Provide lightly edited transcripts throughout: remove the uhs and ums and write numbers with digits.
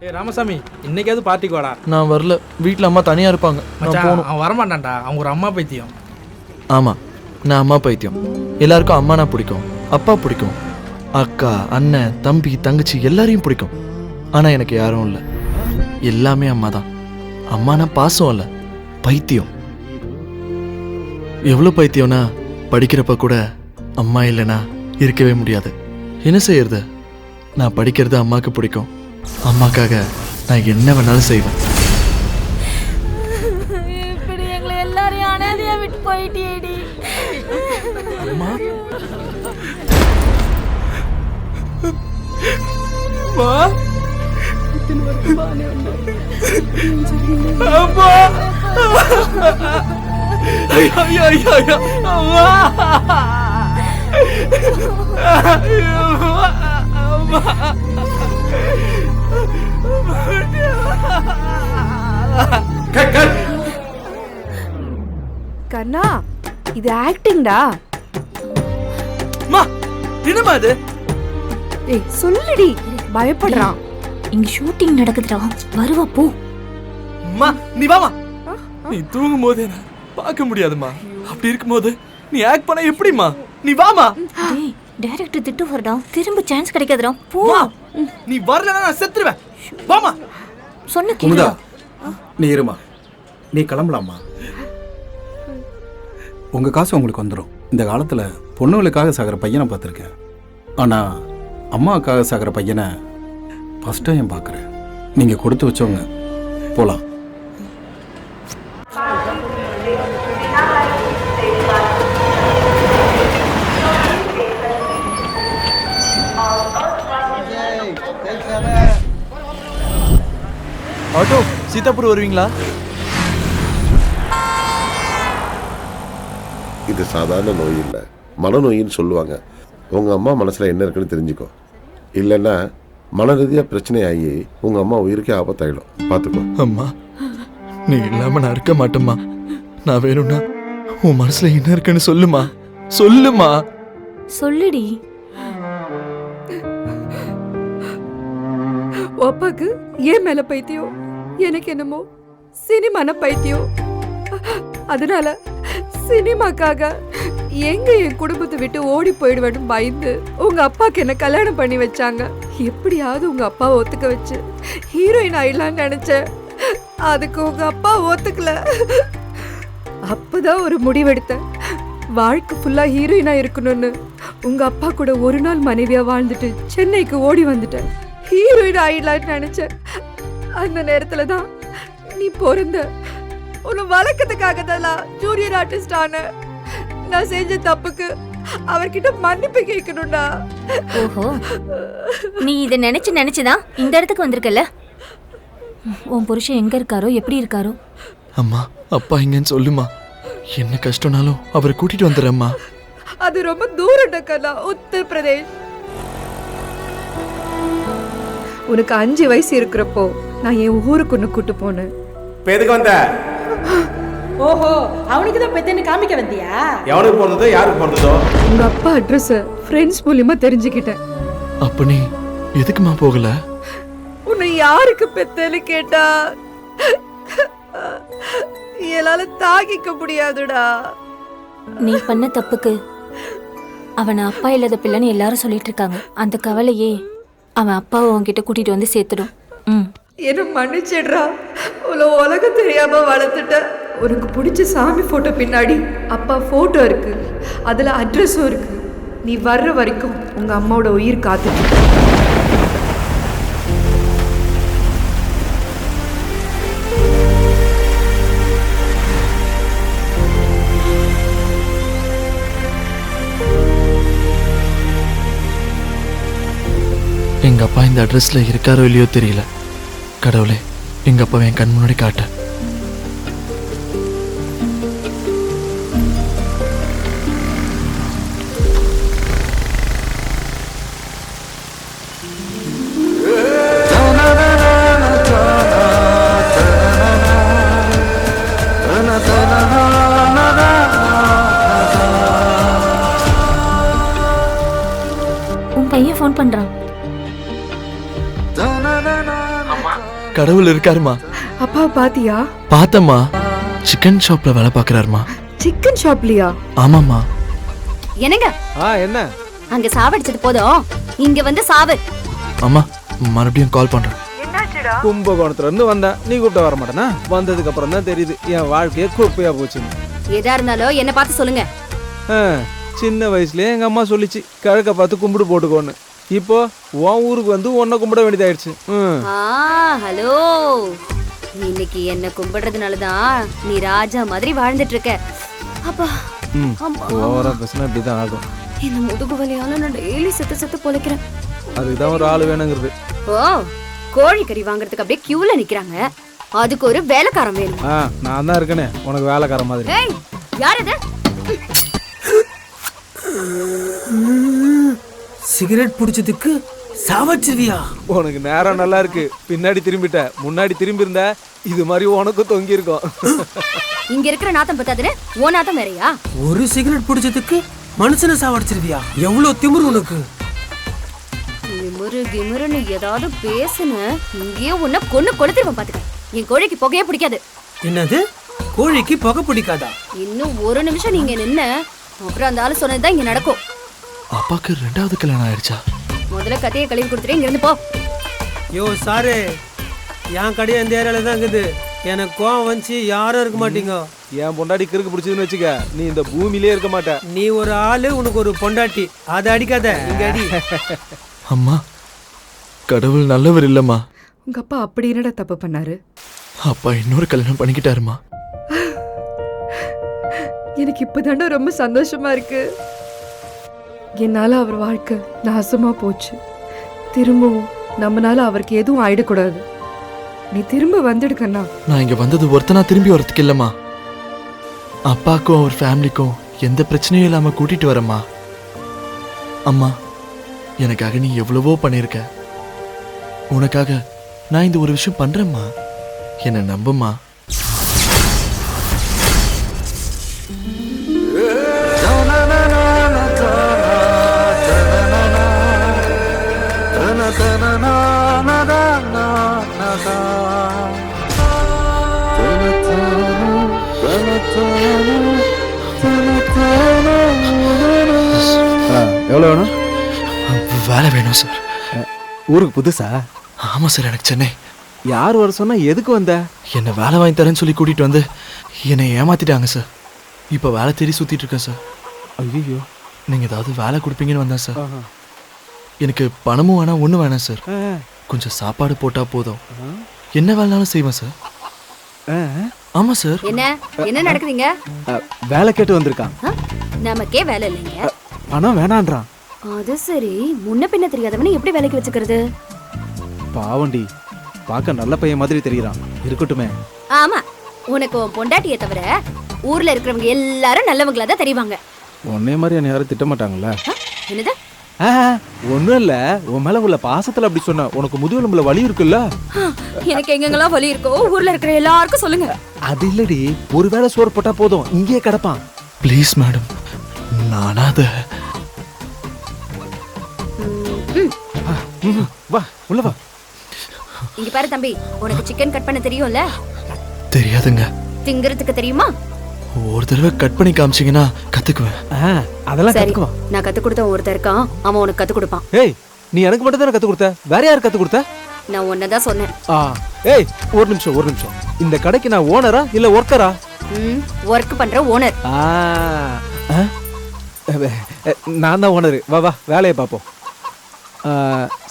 ஏய் ராமசாமி, இன்னைக்காவது பார்ட்டிக்கு வாடா. நான் வரல, வீட்டில் அம்மா தனியாக இருப்பாங்க. மச்சான், அவன் வரமாட்டான்டா, அவங்க ஒரு அம்மா பைத்தியம். ஆமாம், நான் அம்மா பைத்தியம். எல்லாருக்கும் அம்மானா பிடிக்கும், அப்பா பிடிக்கும், அக்கா, அண்ணன், தம்பி, தங்கச்சி எல்லாரையும் பிடிக்கும். ஆனால் எனக்கு யாரும் இல்லை, எல்லாமே அம்மா தான். அம்மானா பாசம் இல்லை, பைத்தியம். எவ்வளோ பைத்தியம்னா படிக்கிறப்ப கூட அம்மா இல்லைனா இருக்கவே முடியாது. என்ன செய்யறது? நான் படிக்கிறது அம்மாவுக்கு பிடிக்கும், அம்மாக்காக நான் என்ன வேணாலும் செய்வேன். இப்படி எங்களை எல்லாரையும் அனாதையா விட்டு போயிட்டேடி. அம்மா அம்மா, ஐயோ ஐயோ ஐயோ, அம்மா, அம்மா, கண்ணா, இது ஆக்டிங்டா. அம்மா, என்னம்மா இது? ஏய் சொல்லுடி, பயப்படுறான். இங்க ஷூட்டிங் நடக்குதுடா, வருவா போ. அம்மா நீ வாமா. நீ தூங்கும் போது என்ன பார்க்க முடியாதுமா, அப்படி இருக்கும்போது நீ ஆக்ட் பண்ண எப்படிமா? நீ வாமா. டேய், டைரக்டர் திட்டு வரடா, திரும்ப சான்ஸ் கிடைக்காதுடா, போ. நீ வரலனா நான் செத்துருவேன். வாமா. சொன்ன குமுதா, கேளுடா. நீ இருமா, நீ கிளம்பலாமா? உங்கள் காசு உங்களுக்கு வந்துடும். இந்த காலத்தில் பொண்ணுங்களுக்காக சாகிற பையனை பார்த்துருக்கேன், ஆனால் அம்மாவுக்காக சாகிற பையனை ஃபஸ்ட் டைம் பார்க்குறேன். நீங்கள் கொடுத்து வச்சவங்க. போகலாம். ஆட்டோ, சீதாப்பூர் வருவீங்களா? இது சாதாரண நோய் இல்லை, மனநோயின்னு சொல்லுவாங்க. உங்கள் அம்மா மனசில் என்ன இருக்குன்னு தெரிஞ்சுக்கோ, இல்லைன்னா மன ரீதியாக பிரச்சனை ஆகி உங்கள் அம்மா உயிருக்கே ஆபத்தாயிடும். பார்த்துக்கோ. அம்மா, நீ இல்லாமல் நான் இருக்க மாட்டேம்மா. நான் வேணும்னா உன் மனசில் என்ன இருக்குன்னு சொல்லுமா, சொல்லுமா. சொல்லுடி. அப்பாக்கு ஏன் மேல பைத்தியம், எனக்கு என்னமோ சினிமான பைத்தியம். அதனால சினிமாக்காக எங்க என் குடும்பத்தை விட்டு ஓடி போயிடுவேன்னு பயந்து உங்க அப்பாக்கு என்ன கல்யாணம் பண்ணி வச்சாங்க. எப்படியாவது உங்க அப்பாவை ஒத்துக்க வச்சு ஹீரோயின் ஆயிடலான்னு நினைச்சேன். அதுக்கு உங்க அப்பா ஒத்துக்கல. அப்பதான் ஒரு முடிவெடுத்தேன், வாழ்க்கை ஃபுல்லா ஹீரோயினா இருக்கணும்னு. உங்க அப்பா கூட ஒரு நாள் மனைவியா வாழ்ந்துட்டு சென்னைக்கு ஓடி வந்துட்டேன். ஹீரோயின் ஆயிடலான்னு நினைச்சேன். அந்த நேரத்துல தான் நீ பிறந்த. உன்னை வளர்க்கறதுக்காக தான் ஜூனியர் ஆர்டிஸ்ட் ஆன. நான் செஞ்ச தப்புக்கு அவர்கிட்ட மன்னிப்பு கேட்கணும்டா. ஓஹோ, நீ இதை நினைச்சுதான் இந்த இடத்துக்கு வந்திருக்கல. உன் புருஷன் எங்க இருக்காரோ, எப்படி இருக்காரோ? அம்மா, அப்பா எங்கன்னு சொல்லுமா. என்ன கஷ்டம்னாலும் அவரை கூட்டிட்டு வந்துடுறேம்மா. அது ரொம்ப தூரம் கண்ணா, உத்தரப்பிரதேஷ். உனக்கு 5 வயசு இருக்கிறப்போ நான் என் ஊருக்கு ஒன்று கூட்டு போனேன். எதுக்கு வந்த? ஓஹோ, அவனுக்கு தான் பெத்தன்னு காமிக்க வந்தியா? எவனுக்கு போனதோ யாருக்கு போனதோ? உங்க அப்பா அட்ரஸ் ஃப்ரெண்ட்ஸ் மூலியமா தெரிஞ்சுக்கிட்டேன். அப்ப நீ எதுக்குமா போகல? உன்னை யாருக்கு பெத்தன்னு கேட்டா என்னால தாங்கிக்க முடியாதுடா. நீ பண்ண தப்புக்கு அவனை அப்பா இல்லாத பிள்ளைன்னு எல்லாரும் சொல்லிட்டு இருக்காங்க. அந்த கவலையே அவன் அப்பாவை உன்கிட்ட கூட்டிட்டு வந்து சேர்த்துடும். என்ன மன்னிச்சிடுறா, உலகம் தெரியாம வளர்த்துட்ட. உனக்கு பிடிச்ச சாமி போட்டோ பின்னாடி அப்பா போட்டோ இருக்கு, அதுல அட்ரஸும் இருக்கு. நீ வர்ற வரைக்கும் உங்க அம்மாவோட உயிர் காத்துட்டு. எங்க அப்பா இந்த அட்ரஸ்ல இருக்காரோ இல்லையோ தெரியல. கடவுளே, எங்க அப்பாவை என் கண் முன்னாடி காட்ட. உன் பையன் ஃபோன் பண்றான். அம்மா, கடவுள் இருக்காருமா. அப்பாவை பாத்தியா? பார்த்தம்மா, சிக்கன் ஷாப்ல வேலை பார்க்கறாருமா. சிக்கன் ஷாப்லயா? ஆமாம்மா. என்னங்க என்ன அங்க சாவடிச்சது போதும், இங்க வந்து சாவு. அம்மா மறுபடியும் கால் பண்றேன். கும்பகோணத்துல இருந்து வந்தேன், நீ கூப்பிட்ட வர மாட்டேனா? வந்ததுக்கு அப்புறம் தான் தெரியுது என் வாழ்க்கையே குப்பையா போச்சுன்னு. எதா இருந்தாலும் என்ன பார்த்து சொல்லுங்க. சின்ன வயசுலயே எங்க அம்மா சொல்லிச்சு கிழக்க பார்த்து கும்பிடு போட்டுக்கோன்னு. இப்போ உன் ஊருக்கு வந்து உன்னை கும்பிட வேண்டியதாயிடுச்சு. ஹலோ, இன்னைக்கு என்ன கும்பிடுறதுனாலதான் நீ ராஜா மாதிரி வாழ்ந்துட்டு இருக்க. அப்பா ஓவரா பேசினா இப்படிதான் ஆகும். இந்த முதுகு வலியால நான் டெய்லி செத்து செத்து பொழைக்கிறேன். அதுக்குதான் ஒரு ஆள் வேணுங்கிறது. ஓ, கோழி கறி வாங்குறதுக்கு அப்படியே கியூல நிக்கிறாங்க, அதுக்கு ஒரு வேலைக்காரன் வேணும். நான் தான் இருக்கனே உனக்கு வேலைக்கார மாதிரி. ஏய், யார் அது? சிகரெட் பிடிச்சதுக்கு சாவச்சிருவியா? உனக்கு நேரம் நல்லா இருக்கு, பின்னாடி திரும்பிட்ட. முன்னாடி திரும்பி இருந்த இது மாதிரி உனக்கும் தொங்கி இருக்கும். இங்க இருக்கிற நாத்தம் பத்தாதுன்னு ஓ நாத்தம் வேறையா? ஒரு சிகரெட் பிடிச்சதுக்கு மனுஷனை சாவடிச்சிருவியா? எவ்வளவு திமிரு உனக்கு? திமிரு கிமிருன்னு ஏதாவது பேசுன இங்கேயே உன்னை கொன்னு கொடுத்துருவேன் பாத்துக்க. என் கோழிக்கு புகையே பிடிக்காது. என்னது? கோழிக்கு புகை பிடிக்காதா? இன்னும் ஒரு நிமிஷம் நீங்க நின்ன அப்புறம் அந்த ஆளு சொன்னதுதான் இங்க நடக்கும். அப்பாக்கு 2வது கல்யாணம் ஆயிடுச்சா? முதல்ல கதையை கழுவி கொடுத்துட்டு இங்க இருந்து போ. யோ சாரு, என் கடையை இந்த ஏரியால தான் இருக்குது. எனக்கு கோவம் வந்துச்சு, யாரும் இருக்க மாட்டீங்க. என் பொண்டாடி கிறுக்கு பிடிச்சதுன்னு வச்சுக்க, நீ இந்த பூமியிலே இருக்க மாட்ட. நீ ஒரு ஆளு, உனக்கு ஒரு பொண்டாட்டி. அதை அடிக்காத, இங்க அடி. அம்மா, கடவுள் நல்லவர் இல்லம்மா. உங்க அப்பா அப்படி என்னடா தப்பு பண்ணாரு? அப்பா இன்னொரு கல்யாணம் பண்ணிக்கிட்டாருமா. எனக்கு இப்பதாண்டா ரொம்ப சந்தோஷமா இருக்கு. என்னால அவர் வாழ்க்கை நாசமா போச்சு. திரும்பவும் நம்மனால அவருக்கு எதுவும் ஆயிடக்கூடாது. நீ திரும்ப வந்துடுக்கண்ணா. நான் இங்க வந்தது ஒருத்தனா திரும்பி வரதுக்கு இல்லம்மா, அப்பாக்கும் அவர் ஃபேமிலிக்கும் எந்த பிரச்சனையும் இல்லாம கூட்டிட்டு வரம்மா. அம்மா, எனக்காக நீ எவ்வளவோ பண்ணிருக்க. உனக்காக நான் இந்த ஒரு விஷயம் பண்றேம்மா, என்ன நம்புமா. எவ்வளோ வேணும்? வேலை வேணும் சார். ஊருக்கு புதுசா? ஆமா சார், எனக்கு சென்னை. யார் வர சொன்னா? எதுக்கு வந்த? என்னை வேலை வாங்கி தரேன்னு சொல்லி கூட்டிட்டு வந்து என்னை ஏமாத்திட்டாங்க சார். இப்போ வேலை தேடி சுத்திட்டு இருக்கேன் சார். ஐயோ, நீங்க ஏதாவது வேலை கொடுப்பீங்கன்னு வந்தேன் சார். எனக்கு பணமும் வேணாம், ஒன்றும் வேணாம் சார். கொஞ்சம் சாப்பாடு போட்டா போதும், என்ன வேலைனாலும் செய்வேன் சார். ஆமா சார். என்ன என்ன நடக்குதுங்க? வேலை கேட்டு வந்திருக்கான். நமக்கே வேலை இல்லைங்க. பணம் வேணான்றான். அது சரி, முன்ன பின்ன தெரியாதவனை எப்படி வேலைக்கு வச்சுக்கிறது? பாவண்டி, பார்க்க நல்ல பையன் மாதிரி தெரியறான். இருக்கட்டுமே. ஆமா, உனக்கு உன் பொண்டாட்டியை தவிர ஊர்ல இருக்கிறவங்க எல்லாரும் நல்லவங்களா தான் தெரிவாங்க. உன்னே மாதிரி என்ன யாரும் திட்ட மாட்டாங்கல்ல? என்னது? ஒன்றும் இல்லை, உன் மேலே உள்ள பாசத்தில் அப்படி சொன்ன. உனக்கு முதுகெலும்புல வலி இருக்குல்ல? எனக்கு எங்கெங்கெல்லாம் வலி இருக்கோ ஊர்ல இருக்கிற எல்லாருக்கும் சொல்லுங்க. அது இல்லடி, ஒரு வேளை சோறு போட்டா போதும், இங்கேயே கிடப்பான். ப்ளீஸ் மேடம், நானா அதை. வா உள்ள வா. இங்க பாரு தம்பி, உனக்கு சிக்கன் கட் பண்ண தெரியும்ல? தெரியாதுங்க. திங்கிறதுக்கு தெரியுமா? ஒரு தடவை கட் பண்ணி காமிச்சிங்கன்னா கத்துக்குவேன். அதெல்லாம் சரி, கத்துக்குவா. நான் கத்து கொடுத்த ஒருத்தர் இருக்கான், அவன் உனக்கு கத்து கொடுப்பான். ஏய், நீ எனக்கு மட்டும் தானே கத்து கொடுத்த, வேற யாரு கத்து கொடுத்த? நான் ஒன்னதான் சொன்னேன். ஏய், ஒரு நிமிஷம். இந்த கடைக்கு நான் ஓனரா இல்ல ஒர்க்கரா? ஒர்க் பண்ற ஓனர். நான் தான் ஓனரு. வா வா, வேலையை பார்ப்போம்.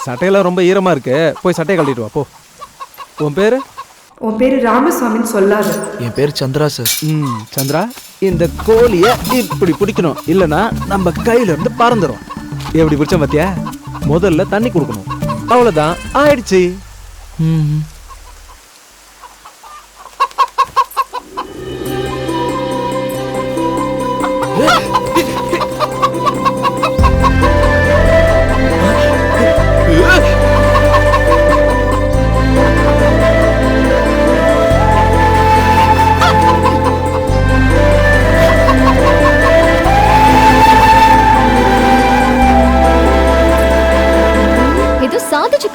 சட்டையெல்லாம் ரொம்ப ஈரமா இருக்கு, போய் சட்டையை கழட்டிட்டு வா போ. உன் பேரு? உன் பேரு ராமசாமின்னு சொல்லாது. என் பேர் சந்திரா சார். சந்திரா, இந்த கோழிய இப்படி பிடிக்கணும், இல்லனா நம்ம கையில இருந்து பறந்துரும். எப்படி பிடிச்ச பாத்தியா? முதல்ல தண்ணி கொடுக்கணும், அவ்வளவுதான், ஆயிடுச்சு.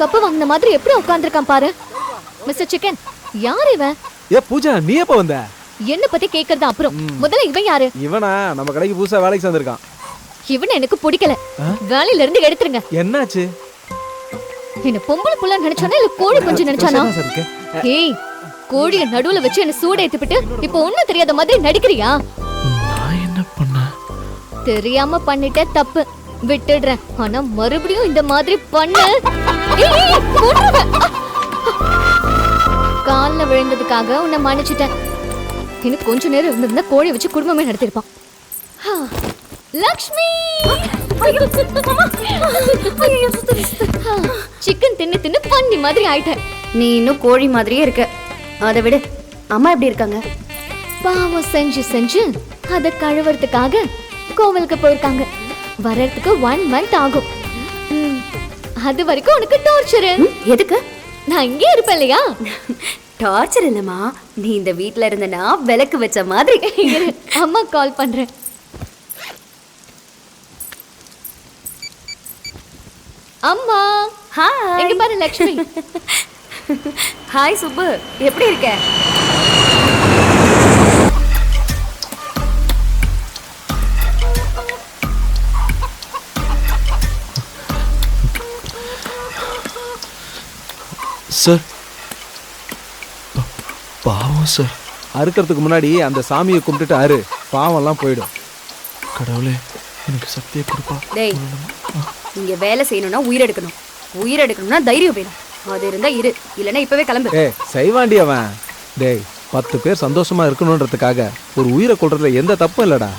கப்பு வாங்கின மாதிரி எப்படி உட்கார்ந்திருக்கான் பாரு. மிஸ்டர் சிக்கன் யார் இவன்? ஏ பூஜா நீ எப்ப வந்த? என்ன பத்தி கேக்குறது அப்புறம், முதல்ல இவன் யாரு? இவனா நம்ம கடைக்கு புதுசா வேலைக்கு சேர்ந்திருக்கான். இவனை எனக்கு பிடிக்கல, வேலையில இருந்து எடுத்துருங்க. என்னாச்சு? என்ன பொம்பளை புள்ள நினைச்சானா இல்ல கோழி கொஞ்சம் நினைச்சானா? ஏய், கோழிய நடுவுல வச்சு என்ன சூட ஏத்திப்பிட்டு இப்ப ஒண்ணும் தெரியாத மாதிரி நடிக்கிறியா? நான் என்ன பண்ணேன்? தெரியாம பண்ணிட்ட தப்பு, விட்டுடுறேன். ஆனா மறுபடியும் இந்த மாதிரி பண்ணு. ஏய், ஏய், கொன்றுவேன். கால்ல விழுந்ததுக்காக உன்னை மன்னிச்சிட்டேன். இன்னும் கொஞ்ச நேரம் இருந்திருந்தா கோழி வச்சு குடும்பமே நடத்திருப்பான். லக்ஷ்மி, சிக்கன் தின்னு தின்னு பண்ணி மாதிரி ஆயிட்டேன். நீ இன்னும் கோழி மாதிரியே இருக்க. அதை விடு, அம்மா எப்படி இருக்காங்க? பாவம் செஞ்சு செஞ்சு அதை கழுவுறதுக்காக கோவிலுக்கு போயிருக்காங்க. வர்றதுக்கு 1 month ஆகும். அது வரைக்கும் உனக்கு டார்ச்சர். எதுக்கு? நான் இங்கே இருப்பேன் இல்லையா? டார்ச்சர் இல்லம்மா, நீ இந்த வீட்ல இருந்தனா விளக்கு வச்ச மாதிரி. அம்மா கால் பண்றேன். அம்மா, ஹாய். எங்க பாரு லக்ஷ்மி. ஹாய் சுப்பு, எப்படி இருக்க? சார், பாவம் சார். அறுக்கிறதுக்கு முன்னாடி அந்த சாமியை கும்பிட்டுட்டு அறு, பாவம்லாம் போயிடும். கடவுளே எனக்கு சக்தியை கொடுப்பா. டேய், இங்க வேலை செய்யணும்னா உயிர் எடுக்கணும், உயிர் எடுக்கணும்னா தைரியம் வேணும். அது இருந்தா இரு, இல்லைன்னா இப்பவே கிளம்பு. ஏய் செய்வாண்டி அவன். டேய் 10 பேர் சந்தோஷமா இருக்கணுன்றதுக்காக ஒரு உயிரை கொல்றதுல எந்த தப்பும் இல்லடா.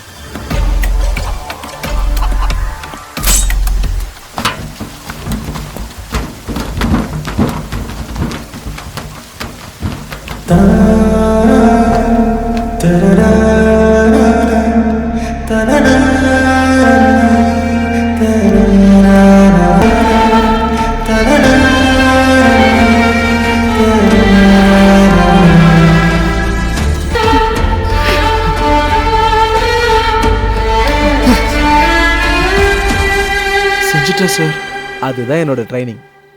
செஞ்சுட்டேன் சார். அதுதான் என்னோட ட்ரைனிங்.